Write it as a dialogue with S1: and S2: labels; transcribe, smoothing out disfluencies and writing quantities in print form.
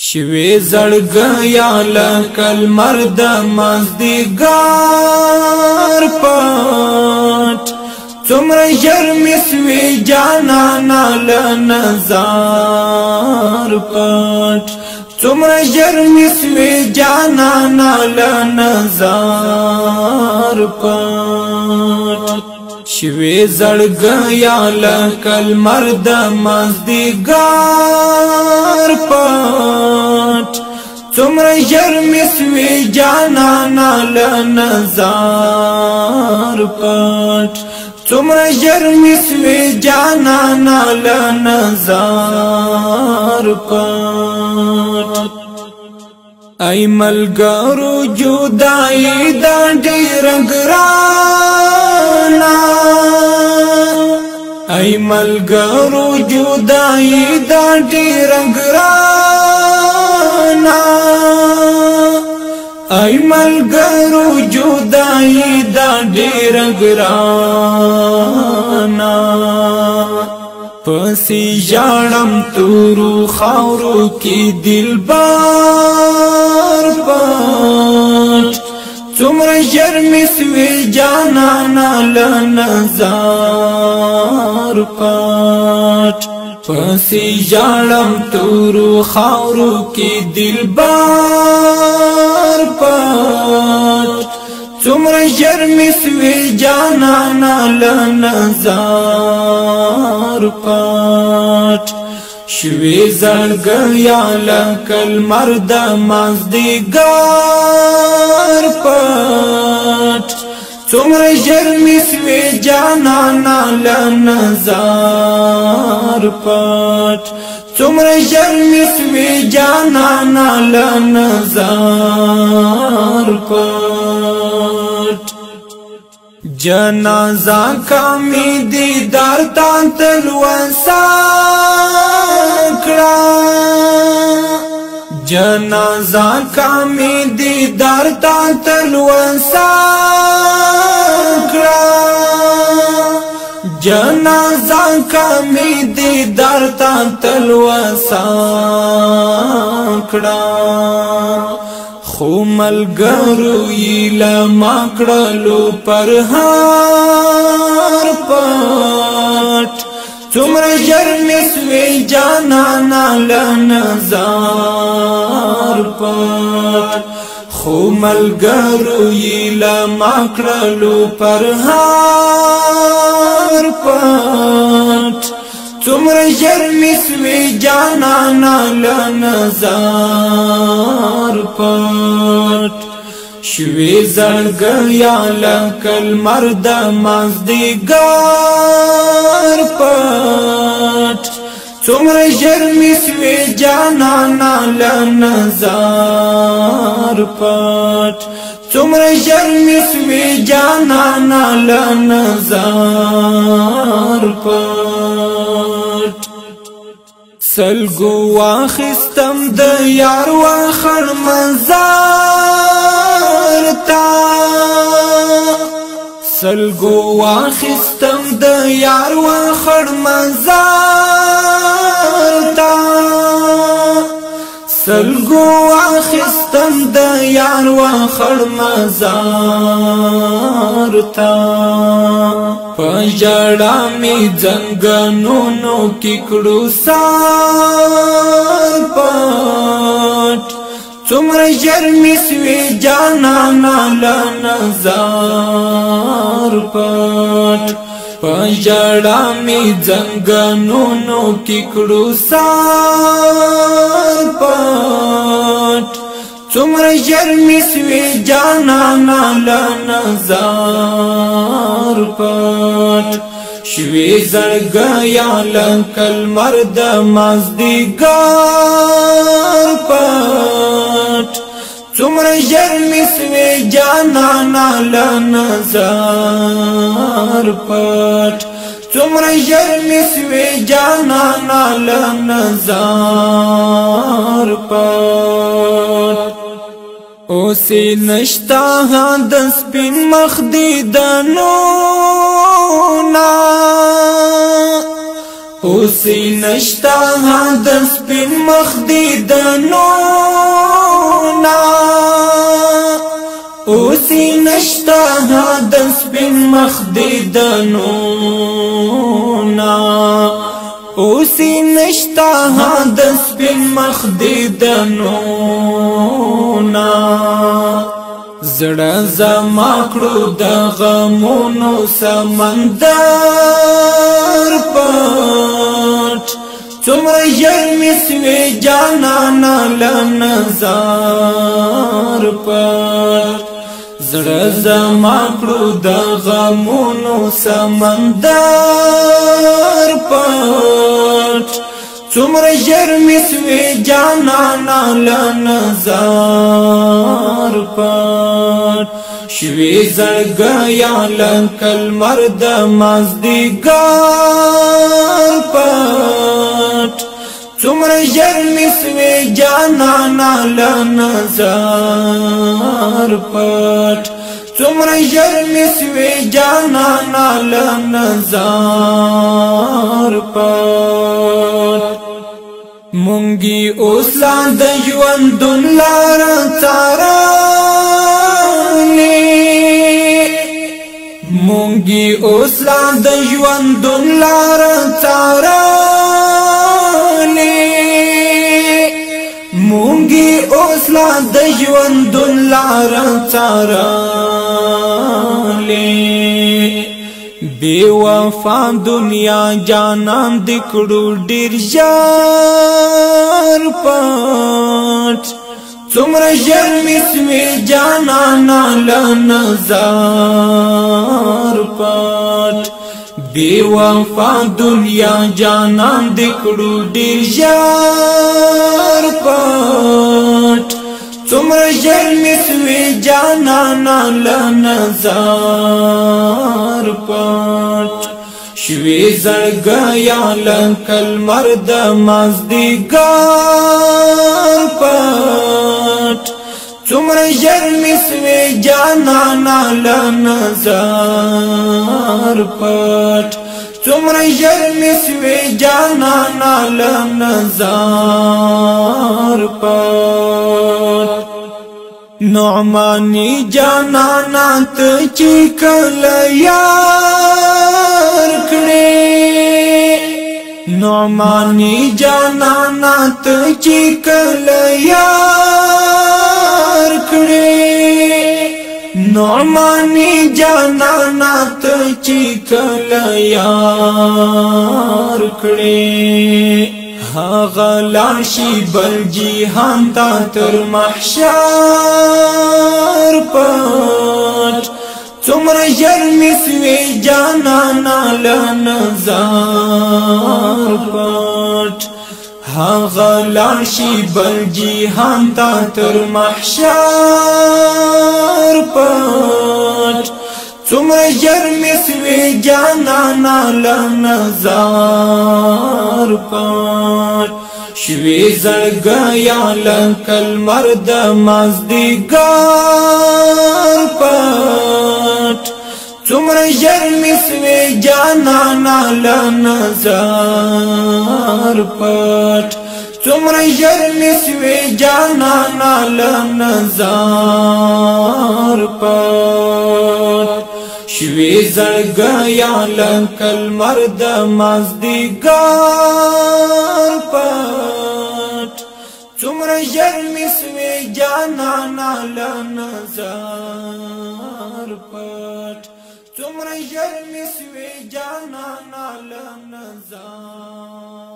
S1: شوی زړګیا لکل مرد مازدیګار پټ څومره ژر مې سوې جانانا له نظر پټ څومره ژر مې سوې جانانا له نظر پټ شوی زړګیا لکل مرد مازدیګار پټ څومره ژر مې سوې جانانا له نظر پټ څومره ژر مې سوې جانانا له نظر پټ ای ملګرو جدائی دا ډېر ګرانه ای ملګرو جدائی دا ډېر ګرانه ای ملګرو جدائی دا ډېر ګرانه پسی ژړم تورو خاورو کې دلبر پټ څومره ژر مې سوې جانانا له نظر پټ پسی ژړم تورو خاورو کې دلبر پټ څومره ژر مې سوې جانانا له نظر پټ شوی زړګیا لکل مرد مازدیګار پټ څومره ژر مې سوې جانانا له نظر پټ څومره ژر مې سوې جانانا له نظر پټ جنازه کمی دیدار تا تلوسا کړه جنازه کمی دیدار تا تلوسا کړه جنازه کمی دیدار تا تلوسا کړه خو ملګرو یې له ما کړلو پر هار پټ څومره ژر مې سوې جانانا له نظر پټ خو ملګرو یې له ما کړلو پر هار پټ څومره ژر مې سوې جانانا له نظر پټ شوی زړګیا لکل مرد مازدیګار پټ څومره ژر مې سوې جانانا له نظر پټ څومره ژر مې سوې جانانا له نظر پټ سلګو واخستم د یار وخر مزار تا سلګو واخستم د یار وخر مزار تا سلګو واخستم د یار وخر مزار تا پجړا می زنګنونو کې کړو سار پټ څومره ژر مې سوې جانانا له نظر پټ پجړا می زنګنونو کې کړو سار پټ څومره ژر مې سوې جانانا له نظر پټ شوی زړګیا لکل مرد مازدیګار پټ څومره ژر مې سوې جانانا له نظر پټ څومره ژر مې سوې جانانا له نظر پټ اوسې نشتا د سپین مخ دیدنونه اوسی نشتا د سپین مخ دی د نونا اوسی نشتا د سپین مخ دی د نونا اوسی نشتا د سپین مخ دی د نونا زړه زما کړو د غمونو سمندر پټ څومره ژر مې سوې جانانه له نظر پټ زړه زما کړو د غمونو سمندر پټ څومره ژر مې سوې جانانه له نظر پټ شوې زړګیا لکه لمر د مازدیګر پټ څومره ژر مې سوې جانانه له نظر پټ څومره ژر مې سوې جانانه له نظر پټ مونږی اوس لا د ژوندون لار څارلې مونږی اوس لا د ژوندون لار څارلې مونږی اوس لا د ژوندون لار څارلې بے وفا دنیا جانان دکړو ډیر ژر پټ څومره ژر مې سوې جانانه له نظر پټ بے وفا دنیا جانان دکړو ډیر ژر پټ څومره ژر مې سوې جانانه له نظر پټ شوې زړګیا لکه لمر د مازدیګر پټ څومره ژر مې سوې جانانه له نظر پټ څومره ژر مې سوې جانانه له نظر پټ نعمانی جانانا ته چې کله یار کړې نعمانی جانانا ته چې کله یار کړې نعمانی جانانا ته چې کله یار کړې هغه لاشي بل جهان تا تر محشر پټ څومره ژر مې سوې جانانه له نظر پټ هغه لاشي بل جهان تا تر محشر پټ څومره ژر مې سوې جانانه له نظر پټ شوې زړګیا لکه لمر د مازدیګر پټ څومره ژر مې سوې جانانه له نظر پټ څومره ژر مې سوې جانانه له نظر پټ شوې زړګیا لکه لمر د مازدیګر پټ څومره ژر مې سوې جانانه له نظر پټ څومره ژر مې سوې جانانه له نظر